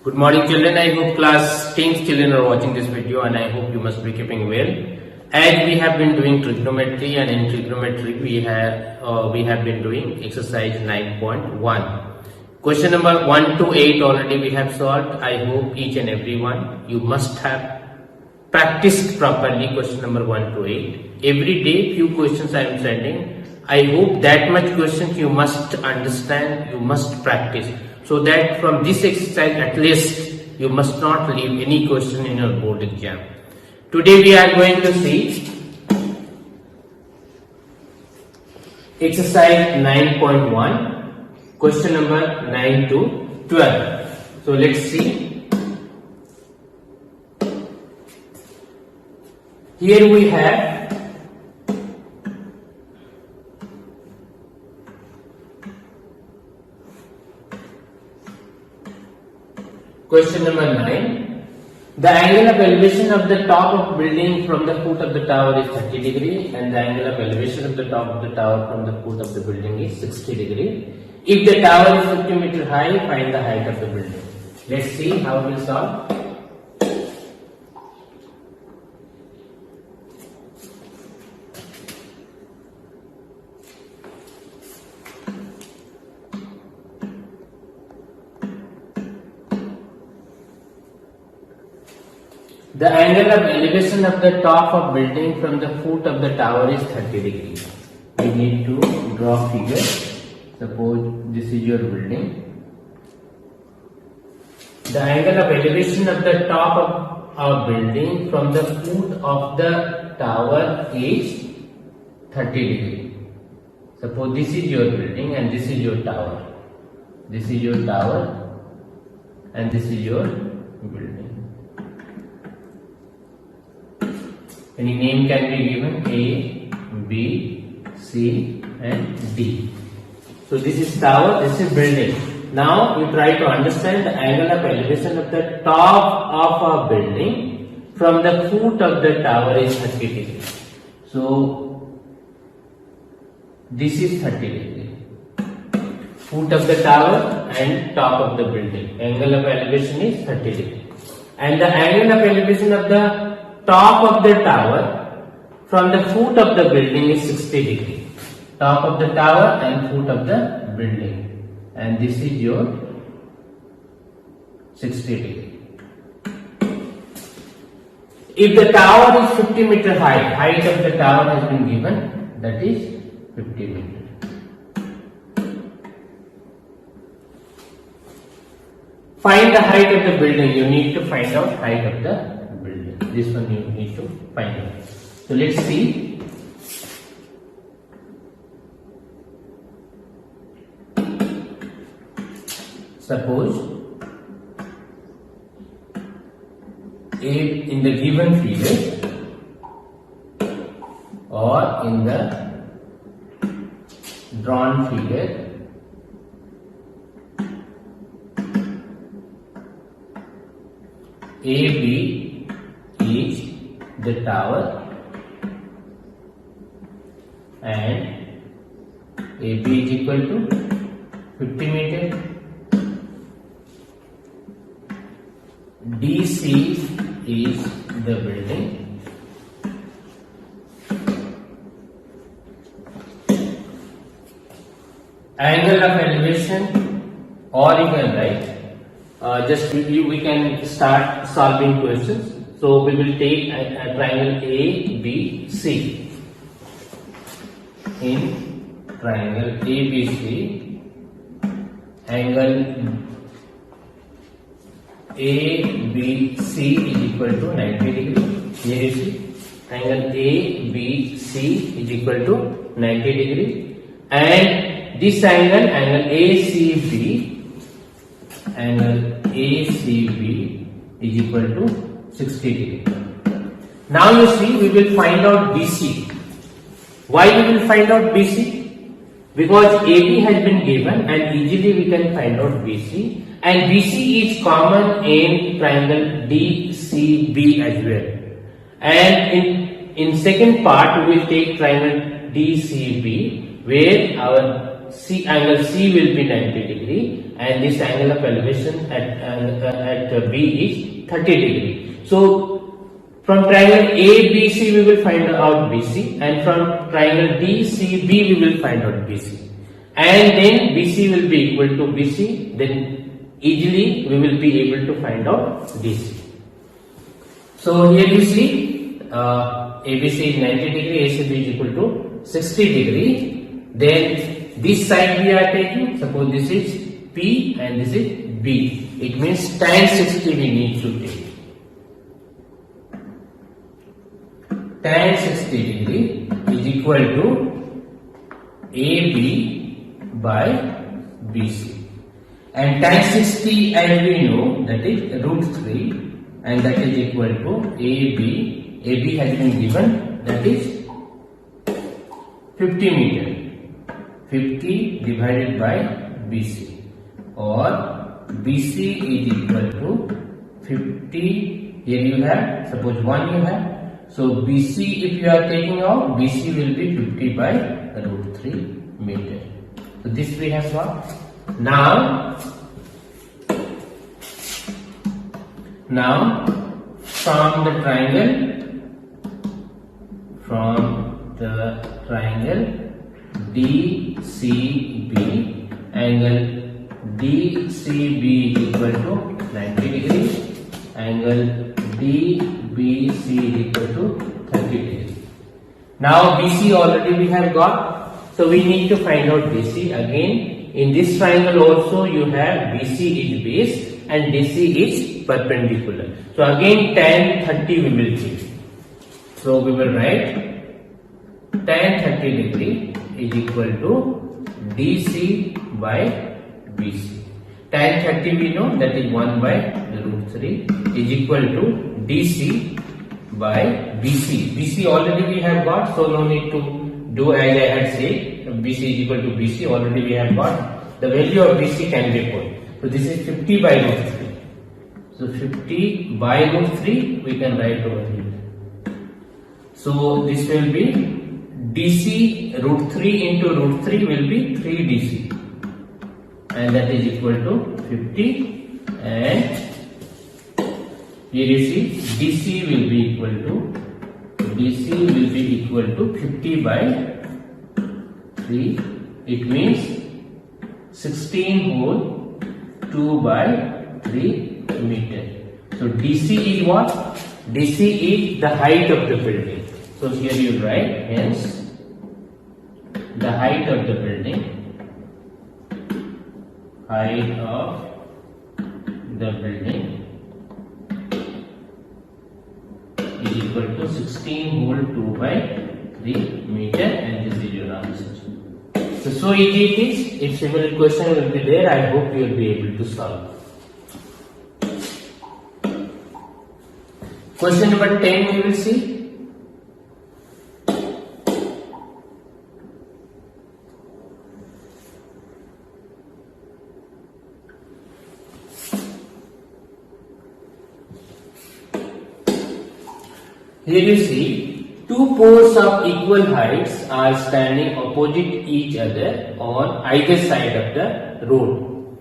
Good morning children, I hope class 10th children are watching this video and I hope you must be keeping well. As we have been doing trigonometry and in trigonometry we have been doing exercise 9.1. Question number 1 to 8 already we have solved. I hope each and every one you must have practiced properly question number 1 to 8. Every day few questions I am sending. I hope that much questions you must understand, you must practice. So that from this exercise at least you must not leave any question in your board exam. Today we are going to see exercise 9.1, question number 9 to 12. So let's see. Here we have question number 9. The angle of elevation of the top of building from the foot of the tower is 30 degree and the angle of elevation of the top of the tower from the foot of the building is 60 degree. If the tower is 50 meter high, find the height of the building. Let's see how we will solve. The angle of elevation of the top of building from the foot of the tower is 30 degrees. We need to draw figure. Suppose this is your building. The angle of elevation of the top of our building from the foot of the tower is 30 degrees. Suppose this is your building and this is your tower. This is your tower and this is your building. Any name can be given A, B, C and D. So this is tower, this is building. Now you try to understand the angle of elevation of the top of a building from the foot of the tower is 30 degrees. So this is 30 degrees. Foot of the tower and top of the building. Angle of elevation is 30 degrees. And the angle of elevation of the top of the tower from the foot of the building is 60 degree. Top of the tower and foot of the building. And this is your 60 degree. If the tower is 50 meter high, height of the tower has been given, that is 50 meter. Find the height of the building. You need to find out height of the building. This one you need to find out. So let's see. Suppose in the given figure or in the drawn figure, AB is the tower and AB is equal to 50 meter. DC is the building. Angle of elevation, or you can write, we can start solving questions. So we will take a triangle A, B, C. In triangle ABC, angle ABC is equal to 90 degrees. Here you see, angle ABC is equal to 90 degrees. And this angle ACB is equal to 60 degree. Now you see we will find out BC. Why we will find out BC? Because AB has been given and easily we can find out BC, and BC is common in triangle DCB as well. And in second part we will take triangle DCB where our angle C will be 90 degree, and this angle of elevation at B is 30 degree. So from triangle ABC we will find out BC, and from triangle DCB we will find out BC, and then BC will be equal to BC, then easily we will be able to find out DC. So here you see ABC is 90 degree, ACB is equal to 60 degree. Then this side we are taking, suppose this is P and this is B. It means tan 60 we need to take. Tan 60 degree is equal to AB by BC. And tan 60 as we know, that is root 3, and that is equal to AB. AB has been given, that is 50 meter. 50 divided by BC, or BC is equal to 50. Here you have, suppose 1 you have. So BC, if you are taking out, BC will be 50 by root 3 meter. So this we have got. Now from the triangle DCB, angle DCB is equal to 90 degree, angle DBC is equal to 30 degree. Now BC already we have got, so we need to find out DC. Again, in this triangle also you have BC is base and DC is perpendicular. So again tan 30 we will take. So we will write tan 30 degree is equal to DC by BC. Tan 30 we know, that is 1 by root 3 is equal to DC by BC. BC already we have got, so no need to do as I had said. BC is equal to BC, already we have got. The value of BC can be put. So this is 50 by root 3. So 50 by root 3 we can write over here. So this will be DC root 3 into root 3 will be 3 DC, and that is equal to 50, and here you see DC will be equal to 50 by 3. It means 16 whole 2 by 3 meter. So DC is what? DC is the height of the building. So here you write, hence the height of the building, is equal to 16 whole 2 by 3 meter, and this is your answer. So easy it is. If similar question will be there, I hope you will be able to solve. Question number 10 we will see. Here you see, two poles of equal heights are standing opposite each other on either side of the road,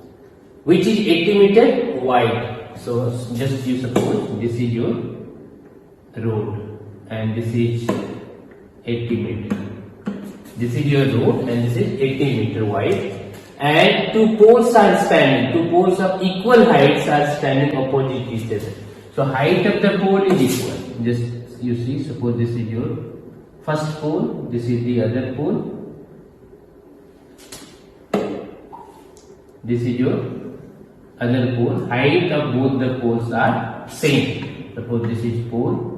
which is 80 meter wide. So just you suppose this is your road and this is 80 meter. This is your road and this is 80 meter wide, and two poles are standing, two poles of equal heights are standing opposite each other. So height of the pole is equal. Just you see, suppose this is your first pole, this is the other pole, this is your other pole. Height of both the poles are same. Suppose this is pole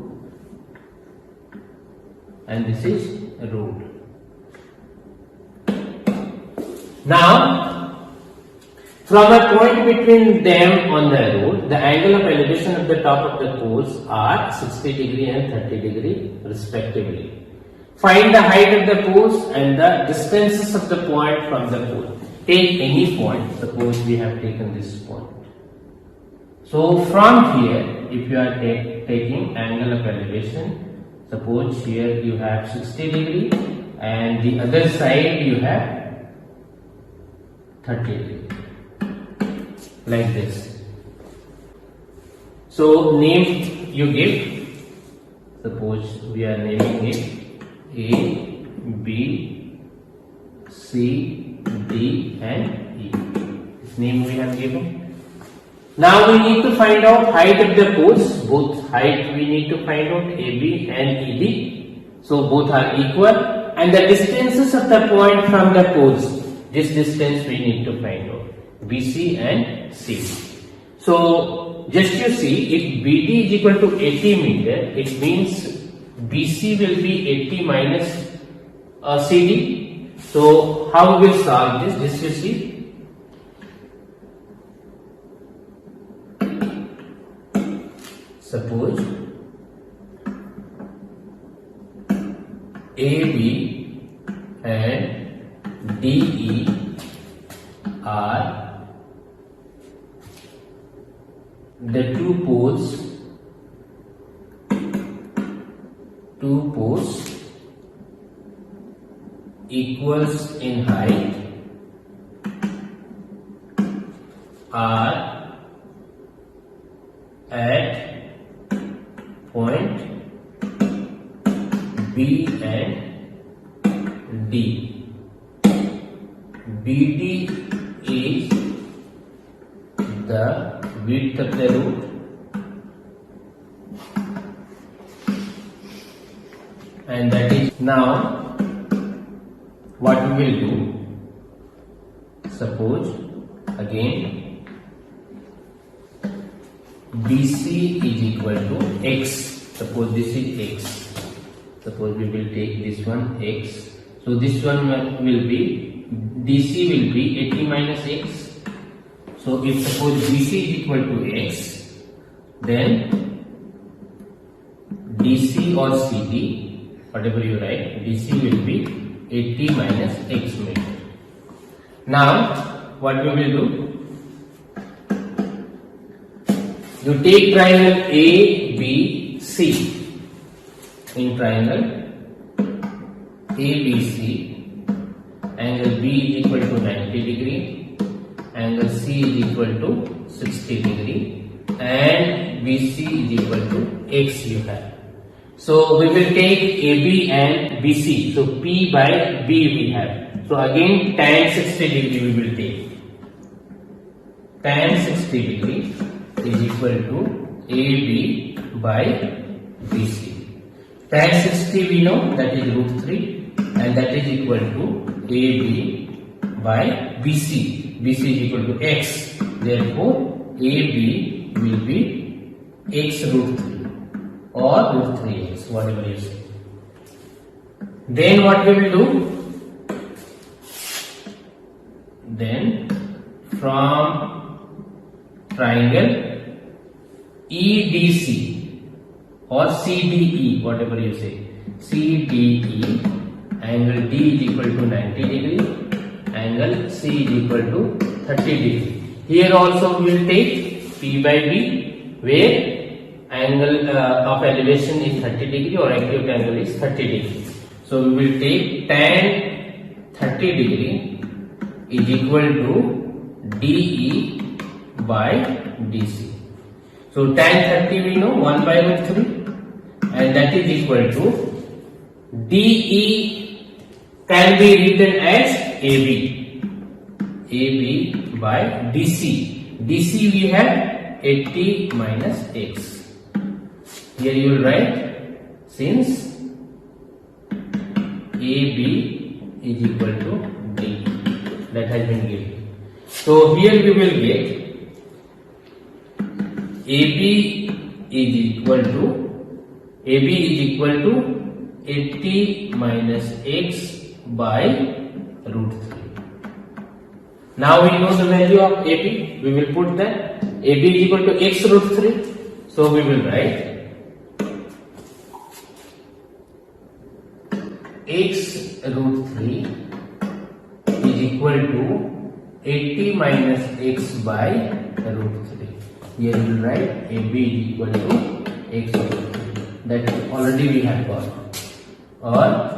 and this is road. Now from a point between them on the road, the angle of elevation of the top of the poles are 60 degree and 30 degree respectively. Find the height of the poles and the distances of the point from the pole. Take any point, suppose we have taken this point. So from here, if you are taking angle of elevation, suppose here you have 60 degree and the other side you have 30 degree. Like this. So name you give. Suppose we are naming it A, B, C, D and E. This name we have given. Now we need to find out height of the poles. Both height we need to find out, AB and ED. So both are equal, and the distances of the point from the poles, this distance we need to find out, BC and CD. So just you see, if BD is equal to 80 meter, it means BC will be 80 minus CD. So how we will solve this? Just you see. Suppose AB and DE are the two poles equals in height are at point B and D. BD is the width of the root and that is. Now what we will do, suppose again BC is equal to X. Suppose this is X. Suppose we will take this one X. So this one will be, DC will be 80 minus X. So if suppose BC is equal to X, then DC or CD, whatever you write, DC will be 80 minus X meter. Now what we will do? You take triangle ABC. In triangle ABC, angle B is equal to 90 degree, angle C is equal to 60 degree, and BC is equal to X you have. So we will take AB and BC. So P by B we have. So again tan 60 degree we will take. Tan 60 degree is equal to AB by BC. Tan 60 we know that is root 3 and that is equal to AB by BC. BC is equal to X. Therefore AB will be X root 3 or root 3X, whatever you say. Then what we will do? Then from triangle EDC or CDE, whatever you say, CDE, angle D is equal to 90 degree, angle C is equal to 30 degree. Here also we will take P by B, where angle of elevation is 30 degree or acute angle is 30 degree. So we will take tan 30 degree is equal to DE by DC. So tan 30 we know 1 by root 3 and that is equal to DE can be written as AB. AB by DC. DC we have 80 minus X. Here you will write, since AB is equal to D, that has been given. So here we will get AB is equal to 80 minus X by root 3. Now we know the value of AB. We will put that AB is equal to X root 3. So we will write X root 3 is equal to 80 minus X by root 3. Here we will write AB is equal to X root 3. That already we have got. Or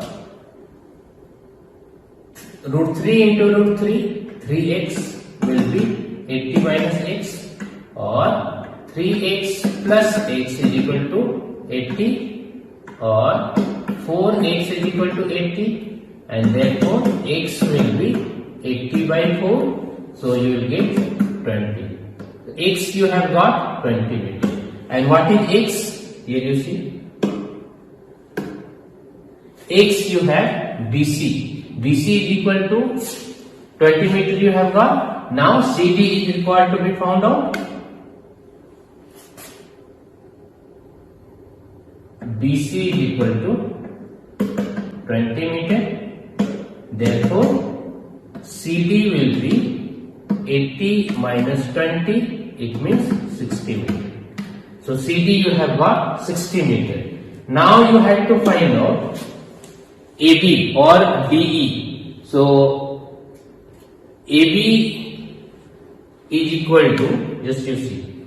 root 3 into root 3, 3x will be 80 minus x, or 3x plus x is equal to 80, or 4x is equal to 80, and therefore x will be 80 by 4, so you will get 20. X you have got 20 meter. And what is x? Here you see. X you have BC. BC is equal to 20 meter you have got. Now CD is required to be found out. BC is equal to 20 meter. Therefore, CD will be 80 minus 20. It means 60 meter. So CD you have got 60 meter. Now you have to find out AB or DE. So AB is equal to, just you see,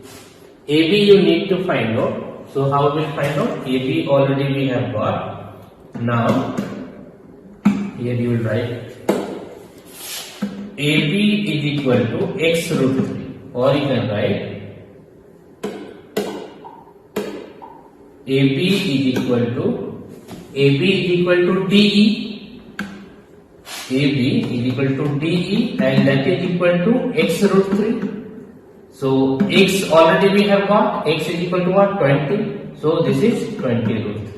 AB you need to find out. So how we find out? AB already we have got. Now here you will write AB is equal to x root 3, or you can write AB is equal to DE. AB is equal to DE, and that is equal to x root 3. So x already we have got. X is equal to what? 20. So this is 20 root 3.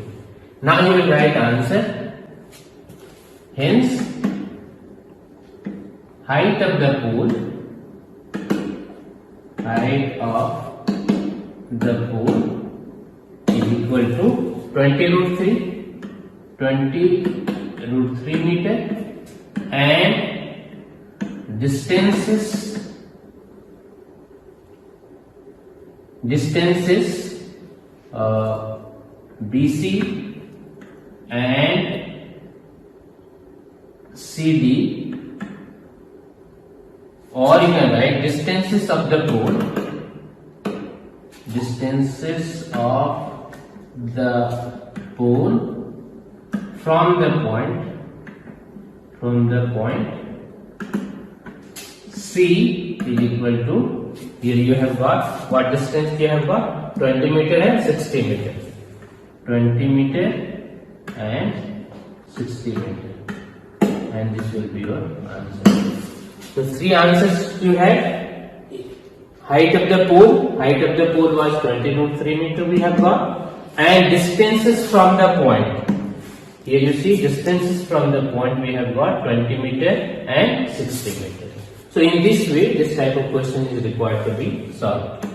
Now you will write answer. Hence, height of the pool is equal to 20 root 3 meter, and distances BC and CD, or you can write distances of the pool from the point C is equal to, here you have got, what distance you have got? 20 meter and 60 meter. 20 meter and 60 meter. And this will be your answer. So 3 answers you had. Height of the pool was 20 root 3 meter we have got. And distances from the point. Here you see distances from the point we have got 20 meter and 60 meter. So in this way, this type of question is required to be solved.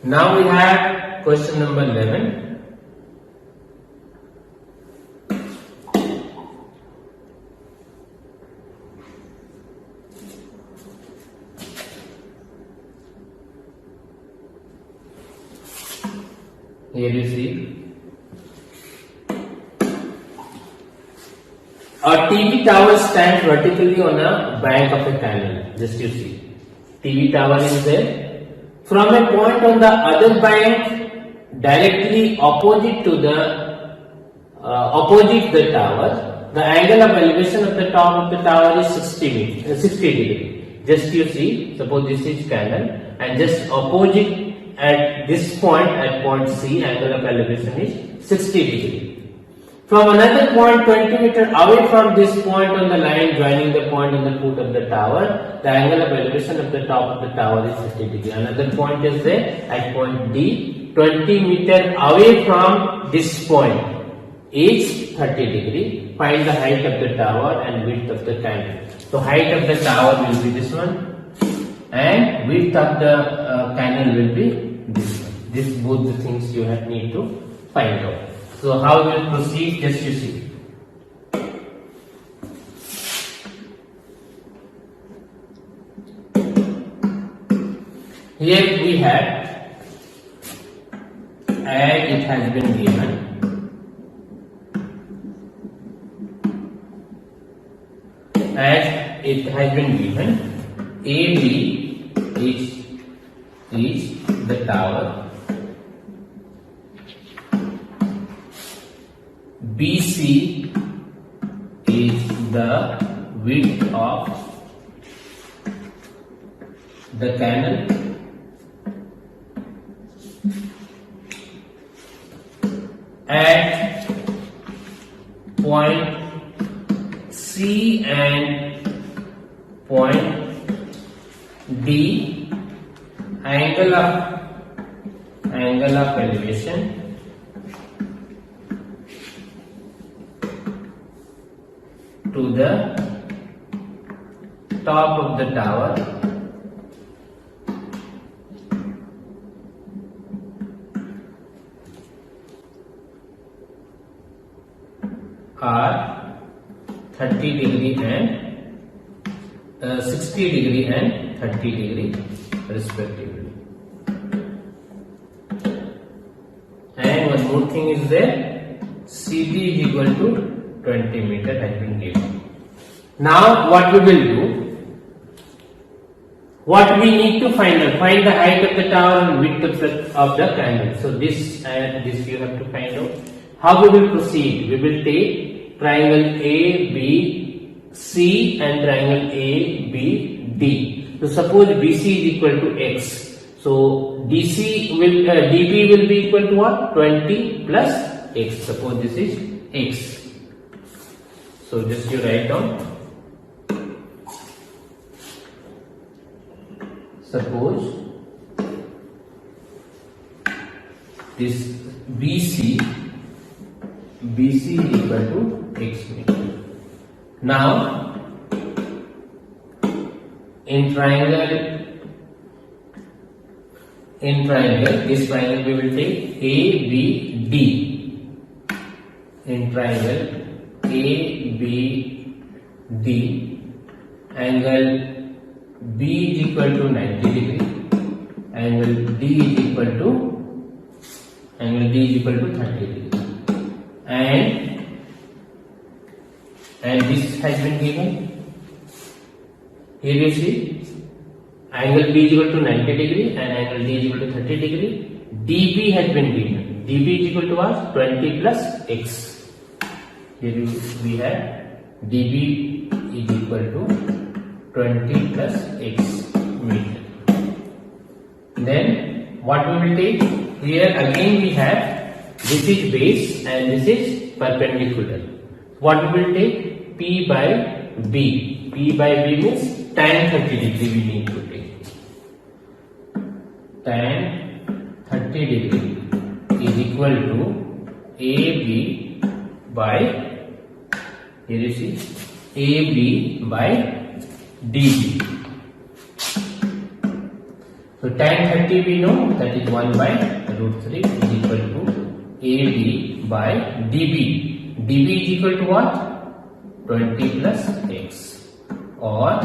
Now we have question number 11. Here you see a TV tower stands vertically on a bank of a canal. Just you see, TV tower is there. From a point on the other bank, directly opposite to the tower, the angle of elevation of the top of the tower is 60 degree. Just you see, suppose this is canal, and just opposite at this point, at point C, angle of elevation is 60 degree. From another point 20 meter away from this point on the line joining the point on the foot of the tower, the angle of elevation of the top of the tower is 60 degree. Another point is there at point D, 20 meter away from this point is 30 degree. Find the height of the tower and width of the canal. So height of the tower will be this one, and width of the canal will be this one. This both the things you need to find out. So how we will proceed? Just you see. Here we have, as it has been given, AB is the tower, BC is width of the canal at point C and point D, angle of elevation to the top of the tower are 30 degree and 60 degree and 30 degree respectively. And one more thing is there, CB is equal to 20 meter has been given. Now what we will do, what we need to find the height of the tower and width of the canal. So this and this you have to find out. How we will proceed? We will take triangle ABC and triangle ABD. So suppose BC is equal to X. So DB will be equal to what? 20 plus X. Suppose this is X. So just you write down. Suppose this BC is equal to X meter. Now in triangle, this triangle we will take ABD. In triangle ABD, angle B is equal to 90 degree, angle D is equal to 30 degree, and this has been given. Here you see, angle B is equal to 90 degree and angle D is equal to 30 degree. DB has been given. DB is equal to what? 20 plus X. Here we have DB is equal to 20 plus X meter. Then what we will take? Here again we have, this is base and this is perpendicular. What we will take? P by B. P by B means tan 30 degree we need to take. Tan 30 degree is equal to AB by, here you see, AB by DB. So tan 30 we know, that is 1 by root 3 is equal to AB by DB. DB is equal to what? 20 plus X, or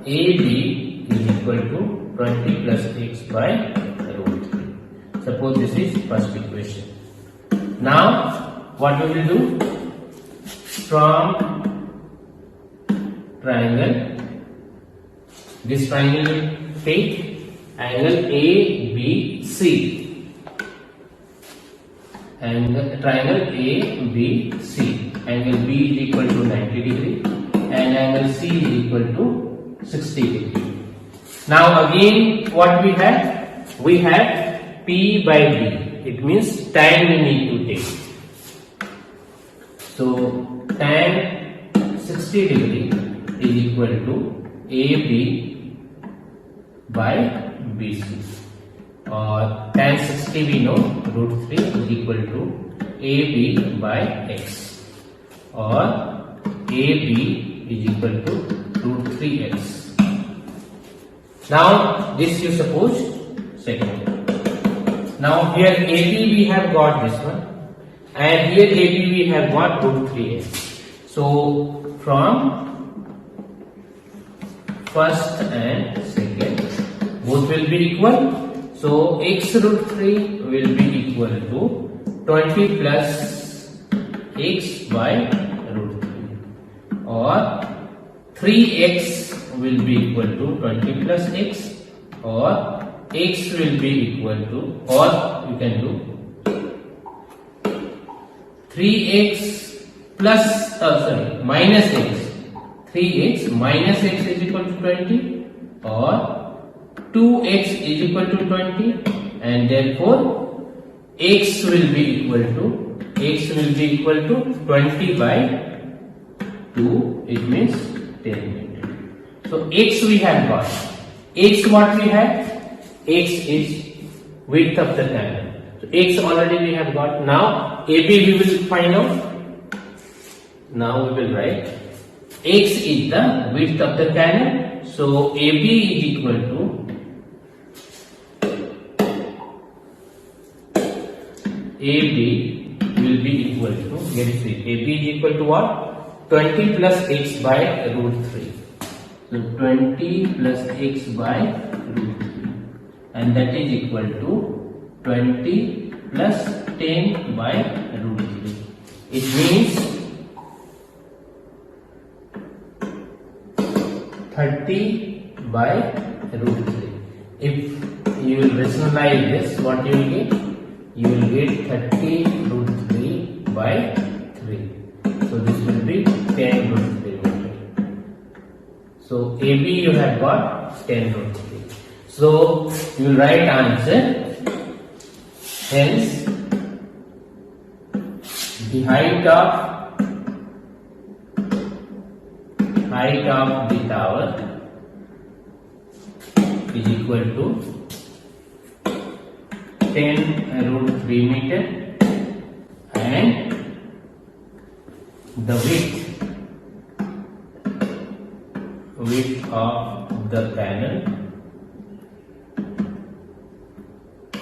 AB is equal to 20 plus X by root 3. Suppose this is first equation. Now what we will do? From triangle, this triangle will take angle ABC, and triangle ABC, angle B is equal to 90 degree and angle C is equal to 60 degree. Now again what we have? We have P by B. It means tan we need to take. So tan 60 degree is equal to AB by BC, or tan 60 we know, root 3 is equal to AB by X, or AB is equal to root 3X. Now this you suppose second. Now here AB we have got this one, and here AB we have got root 3X. So from first and second, both will be equal. So X root 3 will be equal to 20 plus X by root 3, or 3X will be equal to 20 plus X, or X will be equal to, or you can do 3X plus, minus X. 3x minus x is equal to 20 or 2x is equal to 20, and therefore x will be equal to 20 by 2, it means 10 meter. So x we have got. X what we have? X is width of the canal. So x already we have got. Now AB we will find out. Now we will write x is the width of the canal. So AB is equal to AB will be equal to, get it see, AB is equal to what? 20 plus x by root 3. So 20 plus x by root 3, and that is equal to 20 plus 10 by root 3. It means 30 by root 3. If you will rationalize this, what you will get? You will get 30 root 3 by 3. So this will be 10 root 3 meter. So AB you have got 10 root 3. So you will write answer. Hence the height of the tower is equal to 10 root 3 meter, and the width of the canal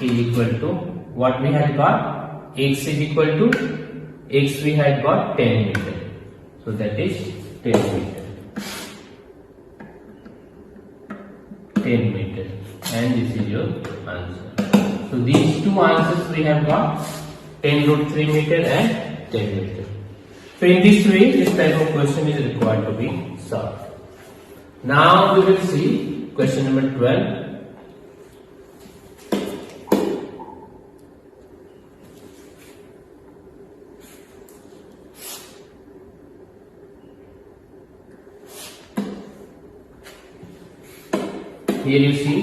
is equal to what we had got? X is equal to x we had got 10 meter. So that is 10 meter. 10 meter, and this is your answer. So these two answers we have got, 10 root 3 meter and 10 meter. So in this way, this type of question is required to be solved. Now we will see question number 12. Here you see,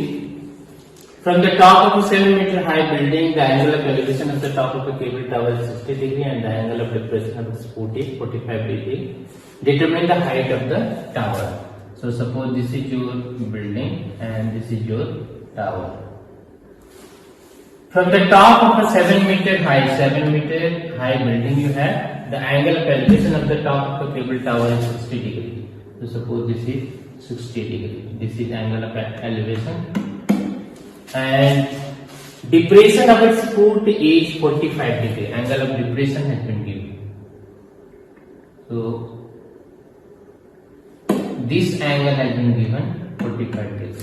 from the top of a 7 meter high building, the angle of elevation of the top of a cable tower is 60 degree and the angle of depression of the support is 45 degree. Determine the height of the tower. So suppose this is your building and this is your tower. From the top of a 7 meter high building, you have the angle of elevation of the top of a cable tower is 60 degree. So suppose this is 60 degree. This is angle of elevation, and depression of its foot is 45 degree. Angle of depression has been given. So this angle has been given 45 degree.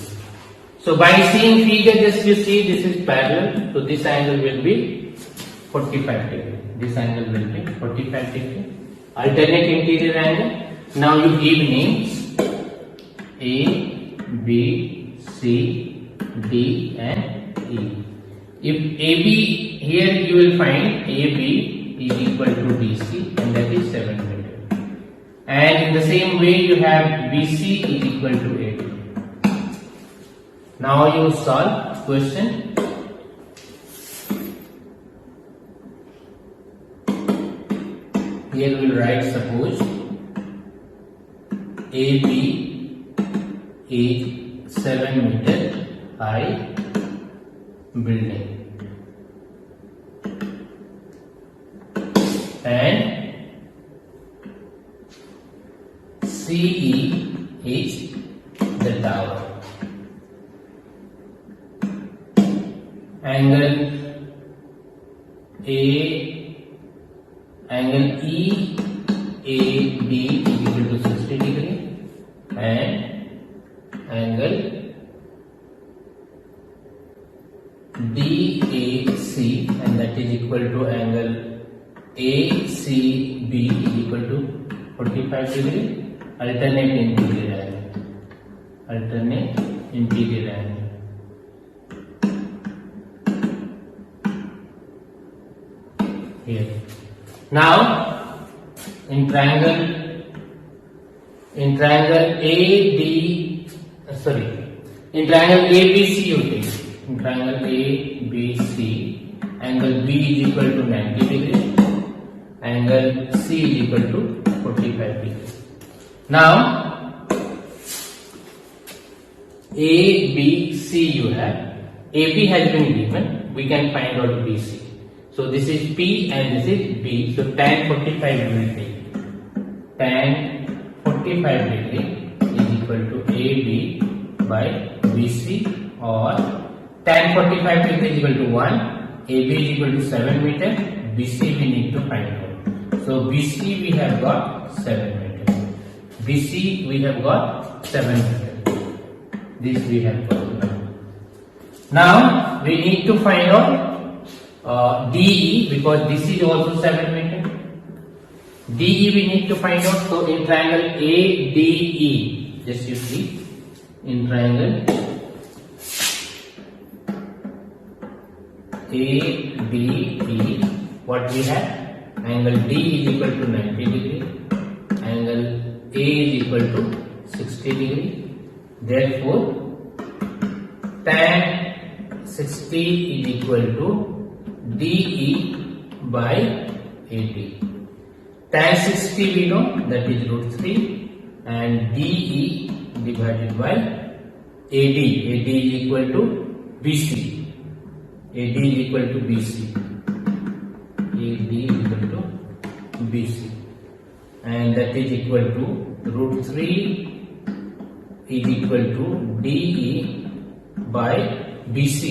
So by seeing figure, just you see this is parallel. So this angle will be 45 degree. This angle will be 45 degree. Alternate interior angle. Now you give names A, B, C, D and E. If AB, here you will find AB is equal to DC, and that is 7 meter. And in the same way you have BC is equal to 8. Now you solve question. Here we will write, suppose AB is 7 meter high building and CE is the tower. Angle EAD is equal to 60 degree and angle DAC, and that is equal to angle ACB is equal to 45 degree. Alternate interior angle. Here. Now in triangle in triangle ABC you take. In triangle ABC, angle B is equal to 90 degree, angle C is equal to 45 degree. Now ABC you have, AB has been given, we can find out BC. So this is P and this is B, so tan 45 we will take. Tan 45 degree is equal to AB by BC, or tan 45 degree is equal to 1, AB is equal to 7 meter, BC we need to find out. So BC we have got 7 meter. BC we have got 7 meter. This we have got. Now we need to find out DE, because this is also 7 meter. DE we need to find out. So in triangle ADE, just you see, in triangle ADE, what we have? Angle D is equal to 90 degree, angle A is equal to 60 degree. Therefore, tan 60 is equal to DE by AD. Tan 60 we know, that is root 3, and DE divided by AD. AD is equal to BC. AD is equal to BC. AD is equal to BC. And that is equal to root 3 is equal to DE by BC.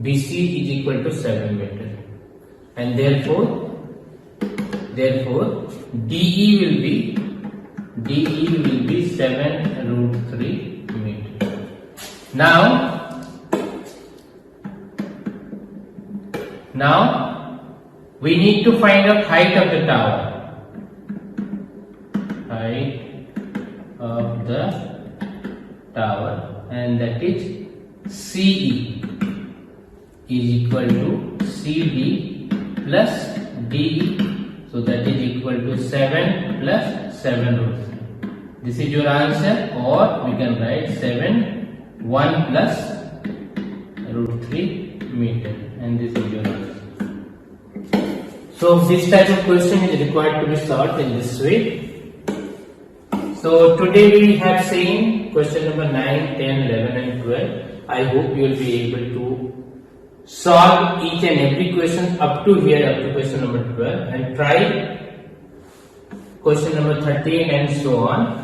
BC is equal to 7 meter. And therefore DE will be 7 root 3 meter. Now we need to find out height of the tower. Height of the tower, and that is CE is equal to CD plus DE. So that is equal to 7 plus 7 root 3. This is your answer, or we can write 7 1 plus root 3 meter, and this is your answer. So this type of question is required to be solved in this way. So today we have seen question number 9, 10, 11 and 12. I hope you will be able to solve each and every question up to here, up to question number 12, and try question number 13 and so on,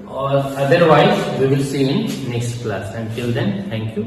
or otherwise we will see in next class. Until then, thank you.